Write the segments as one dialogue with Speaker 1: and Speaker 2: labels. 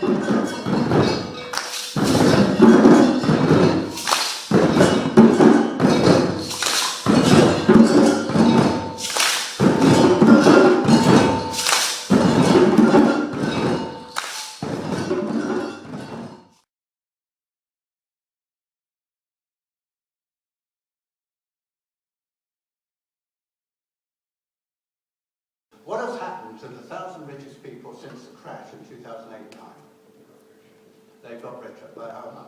Speaker 1: What has happened to the 1,000 richest people since the crash in 2008-9? They've got richer. By how much?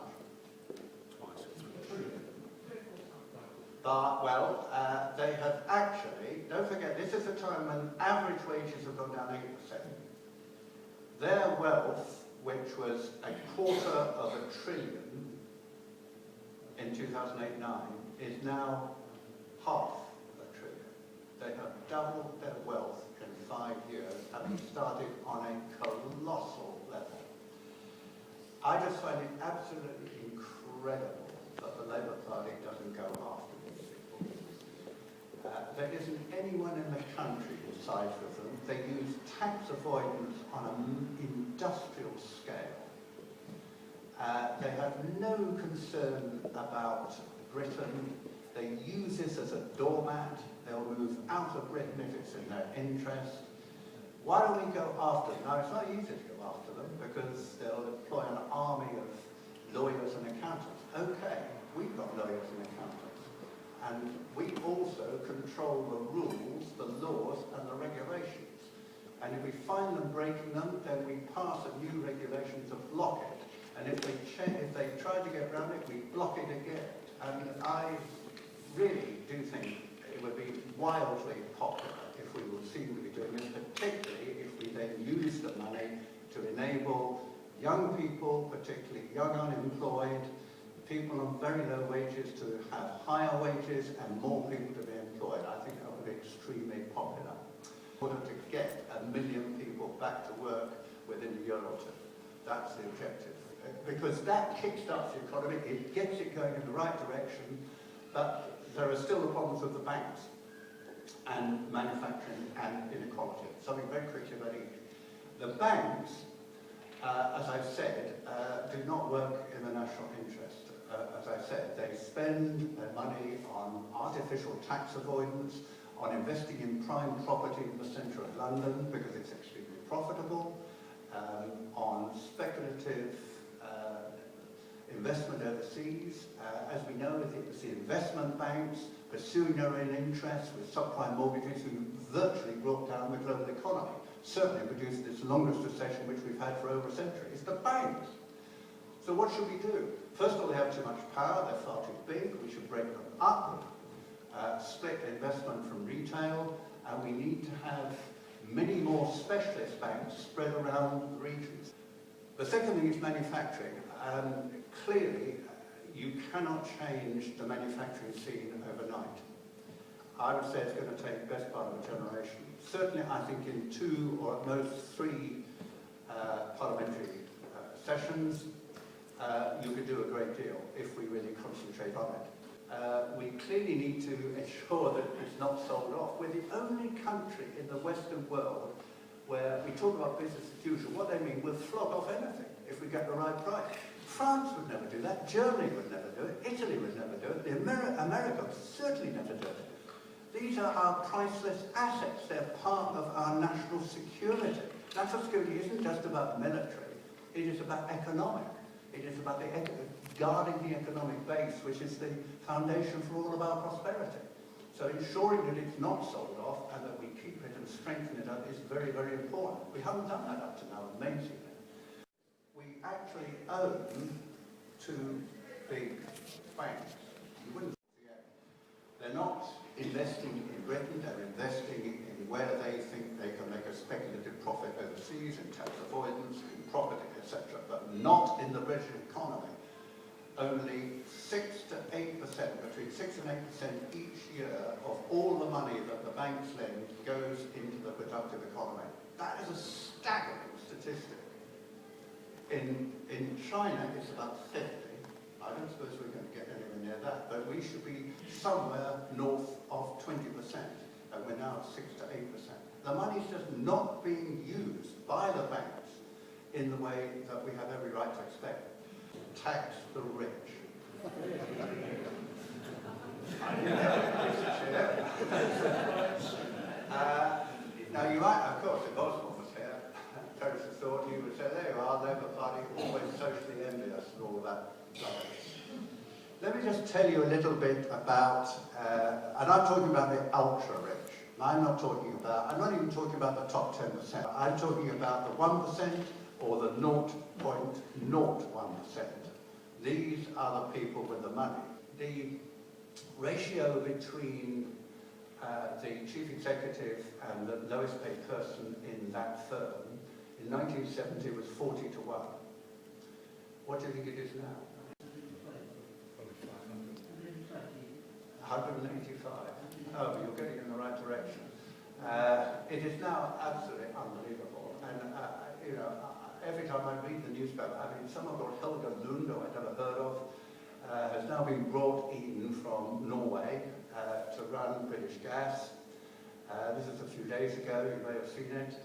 Speaker 1: But, they have actually, don't forget, this is a time when average wages have gone down 8%. Their wealth, which was $250 billion in 2008-9, is now $500 billion. They have doubled their wealth in 5 years, having started on a colossal level. I just find it absolutely incredible that the Labour Party doesn't go after these people. There isn't anyone in the country who sides with them. They use tax avoidance on an industrial scale. They have no concern about Britain. They use this as a doormat. They'll move out of Britain if it's in their interest. Why don't we go after them? Now, it's not easy to go after them because they'll employ an army of lawyers and accountants. Okay, we've got lawyers and accountants. And we also control the rules, the laws, and the regulations. And if we find them breaking them, then we pass a new regulation to block it. And if they try to get around it, we block it again. And I really do think it would be wildly popular if we would seem to be doing this, particularly if we then use the money to enable young people, particularly young unemployed, people on very low wages to have higher wages and more people to be employed. I think that would be extremely popular. In order to get 1 million people back to work within a year or two. That's the objective. Because that kickstarts the economy, it gets it going in the right direction, but there are still the problems with the banks and manufacturing and inequality. Something very quickly about each. The banks, as I've said, do not work in the national interest. As I said, they spend their money on artificial tax avoidance, on investing in prime property in the centre of London because it's extremely profitable, on speculative investment overseas. As we know, I think it's the investment banks pursuing their own interests with subprime mortgages who virtually brought down the global economy. Certainly produced this longest recession which we've had for over a century. It's the banks. So what should we do? First of all, they have too much power. They're far too big. We should break them up, split investment from retail, and we need to have many more specialist banks spread around the regions. The second thing is manufacturing. Clearly, you cannot change the manufacturing scene overnight. I would say it's going to take the best part of a generation. Certainly, I think in 2 or at most 3 parliamentary sessions, you could do a great deal if we really concentrate on it. We clearly need to ensure that it's not sold off. We're the only country in the Western world where we talk about business as usual. What they mean, we'll flog off anything if we get the right price. France would never do that. Germany would never do it. Italy would never do it. America would certainly never do it. These are our priceless assets. They're part of our national security. National security isn't just about military. It is about economic. It is about guarding the economic base, which is the foundation for all of our prosperity. So ensuring that it's not sold off and that we keep it and strengthen it up is very, very important. We haven't done that up to now, amazingly. We actually own 2 big banks. You wouldn't forget. They're not investing in Britain, they're investing in where they think they can make a speculative profit overseas, in tax avoidance, in property, etc., but not in the British economy. Only 6 to 8%, between 6 and 8% each year of all the money that the banks lend goes into the productive economy. That is a staggering statistic. In China, it's about 50. I don't suppose we're going to get anywhere near that, but we should be somewhere north of 20%, and we're now at 6 to 8%. The money's just not being used by the banks in the way that we have every right to expect. Tax the rich. Now you might, of course, if Osborne was here, Teresa thought he would say, there you are, Labour Party, always socially envious and all that rubbish. Let me just tell you a little bit about, and I'm talking about the ultra-rich. I'm not even talking about the top 10%. I'm talking about the 1% or the 0.01%. These are the people with the money. The ratio between the chief executive and the lowest paid person in that firm in 1970 was 40 to 1. What do you think it is now? 185. Oh, you're getting in the right direction. It is now absolutely unbelievable. And, every time I read the newspaper, someone called Helga Lund, who I'd never heard of, has now been brought in from Norway to run British Gas. This is a few days ago, you may have seen it.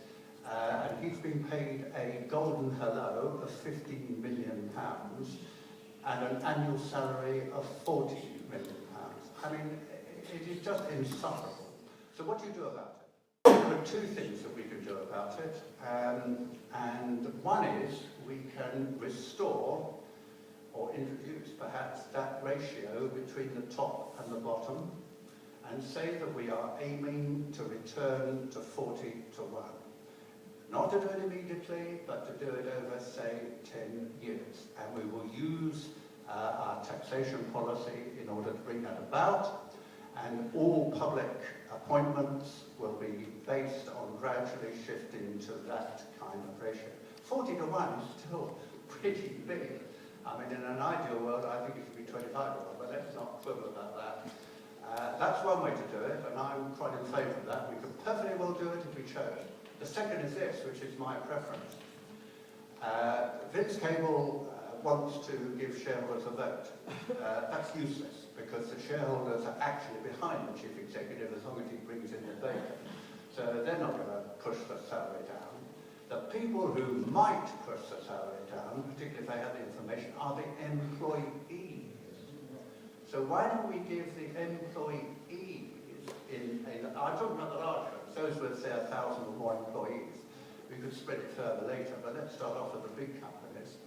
Speaker 1: And he's been paid a golden hello of £15 million and an annual salary of £40 million. It is just insufferable. So what do you do about it? There are two things that we can do about it. And one is we can restore or introduce perhaps that ratio between the top and the bottom and say that we are aiming to return to 40 to 1. Not to do it immediately, but to do it over, say, 10 years. And we will use our taxation policy in order to bring that about. And all public appointments will be based on gradually shifting to that kind of ratio. 40 to 1 is still pretty big. In an ideal world, I think it should be 25 to 1, but let's not quibble about that. That's one way to do it, and I'm quite in favour of that. We could perfectly well do it if we chose. The second is this, which is my preference. Vince Cable wants to give shareholders a vote. That's useless, because the shareholders are actually behind the chief executive as long as he brings in the data. So they're not going to push the salary down. The people who might push the salary down, particularly if they have the information, are the employees. So why don't we give the employees I'm talking about the large firms, those with, say, 1,000 or more employees. We could spread it further later, but let's start off with the big companies.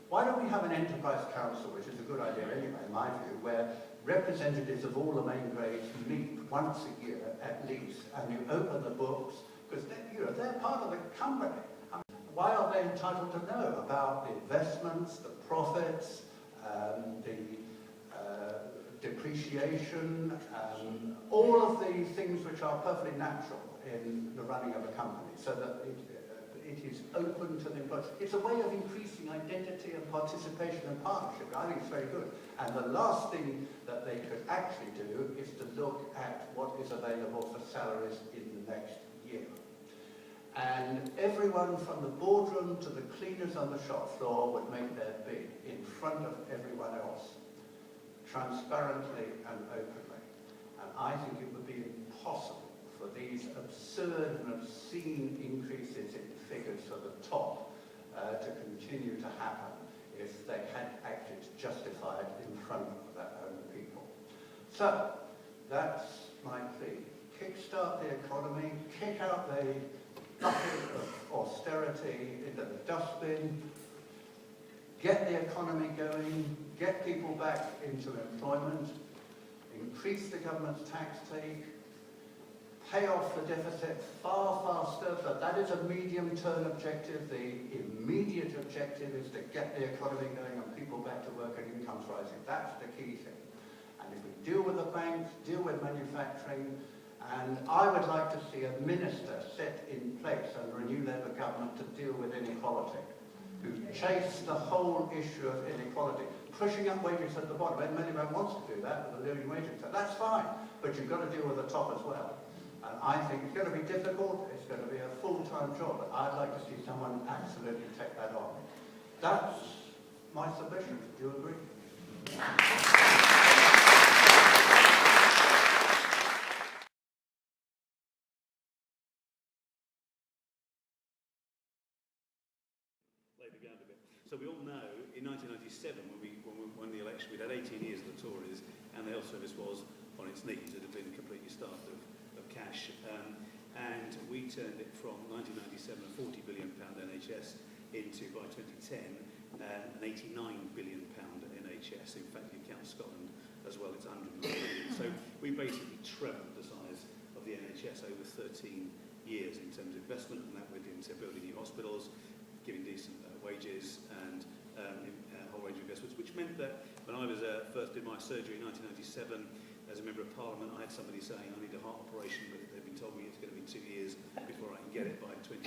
Speaker 1: Why don't we have an enterprise council, which is a good idea anyway, in my view, where representatives of all the main grades meet once a year at least, and you open the books, because they're part of the company. Why are they entitled to know about the investments, the profits, the depreciation, all of the things which are perfectly natural in the running of a company, so that it is open to the employees. It's a way of increasing identity and participation and partnership. I think it's very good. And the last thing that they could actually do is to look at what is available for salaries in the next year. And everyone from the boardroom to the cleaners on the shop floor would make their bid in front of everyone else, transparently and openly. And I think it would be impossible for these absurd and obscene increases in figures for the top to continue to happen if they had acted to justify it in front of their own people. So, that's my plea. Kickstart the economy, kick out the bucket of austerity into the dustbin, get the economy going, get people back into employment, increase the government's tax take, pay off the deficit far faster, but that is a medium-term objective. The immediate objective is to get the economy going and people back to work and incomes rising. That's the key thing. And if we deal with the banks, deal with manufacturing, and I would like to see a minister set in place under a new Labour government to deal with inequality, who chase the whole issue of inequality, pushing up wages at the bottom. And anyone wants to do that with the living wage, so that's fine, but you've got to deal with the top as well. And I think it's going to be difficult, it's going to be a full-time job, but I'd like to see someone absolutely take that on. That's my submission. Do you agree?
Speaker 2: maybe under a bit. So we all know in 1997 when we won the election, we'd had 18 years of the Tories, and the health service was on its knees. It had been completely starved of cash, and we turned it from 1997 a £40 billion NHS into, by 2010, an £89 billion NHS. In fact, if you count Scotland as well, it's 100 billion. So we basically trebled the size of the NHS over 13 years in terms of investment, and that went into building new hospitals, giving decent wages, and a whole range of investments, which meant that when I was first did my surgery in 1997, as a member of Parliament, I had somebody saying I need a heart operation, but they've been told me it's going to be 2 years before I can get it. By 2010,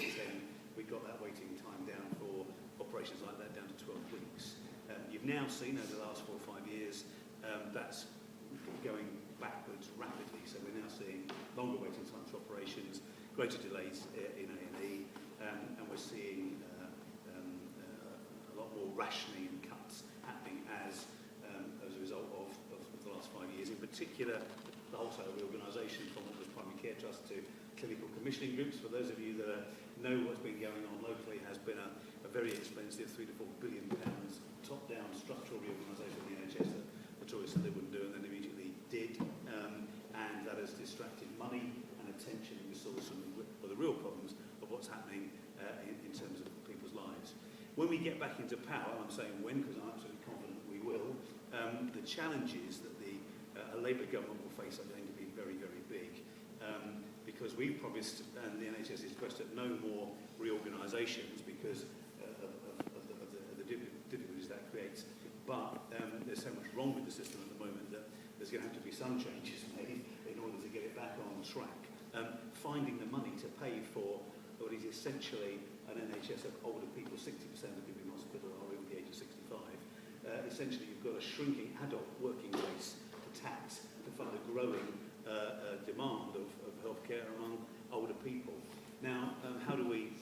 Speaker 2: we got that waiting time down for operations like that down to 12 weeks. You've now seen over the last 4 or 5 years that's going backwards rapidly. So we're now seeing longer waiting times for operations, greater delays in A&E, and we're seeing a lot more rationing and cuts happening as a result of the last 5 years. In particular, the wholesale reorganisation from what was primary care trust to clinical commissioning groups. For those of you that know what's been going on locally, has been a very expensive £3 to £4 billion top-down structural reorganisation of the NHS that the Tories said they wouldn't do and then immediately did, and that has distracted money and attention and resource from the real problems of what's happening in terms of people's lives. When we get back into power, I'm saying when because I'm absolutely confident we will, the challenges that a Labour government will face are going to be very, very big. Because we've promised, and the NHS is expressed at no more reorganisations because of the difficulties that creates. But there's so much wrong with the system at the moment that there's going to have to be some changes made in order to get it back on track. Finding the money to pay for what is essentially an NHS of older people, 60% of people in hospital are over the age of 65. Essentially, you've got a shrinking adult working base to tax to fund a growing demand of healthcare among older people. Now, how do we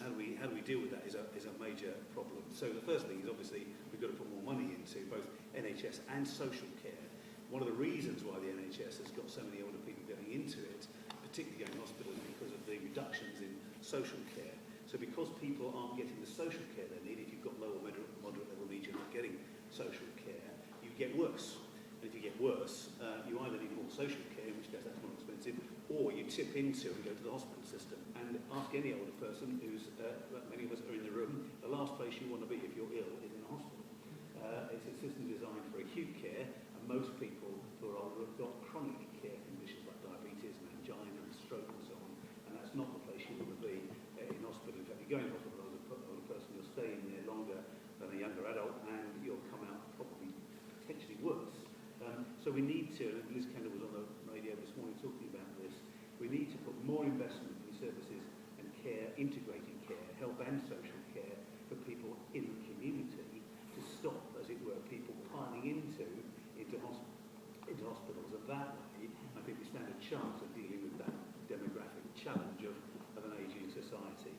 Speaker 2: deal with that is a major problem. So the first thing is obviously we've got to put more money into both NHS and social care. One of the reasons why the NHS has got so many older people getting into it, particularly going to hospitals, because of the reductions in social care. So because people aren't getting the social care they need, if you've got low or moderate level needs, you're not getting social care, you get worse. And if you get worse, you either need more social care, in which case that's more expensive, or you tip into and go to the hospital system. And ask any older person who's, many of us are in the room, the last place you want to be if you're ill is in a hospital. It's a system designed for acute care, and most people who are older have got chronic care conditions like diabetes and angina and stroke and so on, and that's not the place you want to be in hospital. In fact, you go in hospital as an older person, you'll stay in there longer than a younger adult, and you'll come out probably potentially worse. So we need to, and Liz Kendall was on the radio this morning talking about this, we need to put more investment in services and care, integrated care, health and social care for people in the community to stop, as it were, people piling into hospitals. And that way, I think we stand a chance of dealing with that demographic challenge of an ageing society.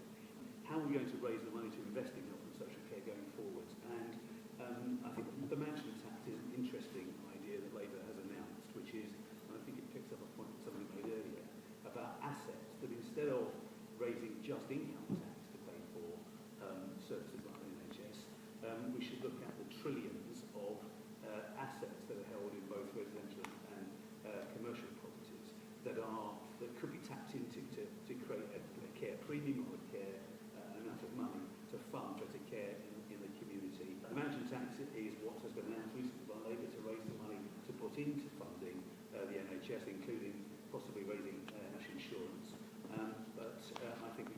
Speaker 2: How are we going to raise the money to invest in health and social care going forward? And I think the mansion tax is an interesting idea that Labour has announced, which is, and I think it picks up a point that somebody made earlier, about assets, that instead of raising just income tax to pay for services like the NHS, we should look at the trillions of assets that are held in both residential and commercial properties that could be tapped into to create a care premium or a care amount of money to fund better care in the community. The mansion tax is what has been announced recently by Labour to raise the money to put into funding the NHS, including possibly raising national insurance. But I think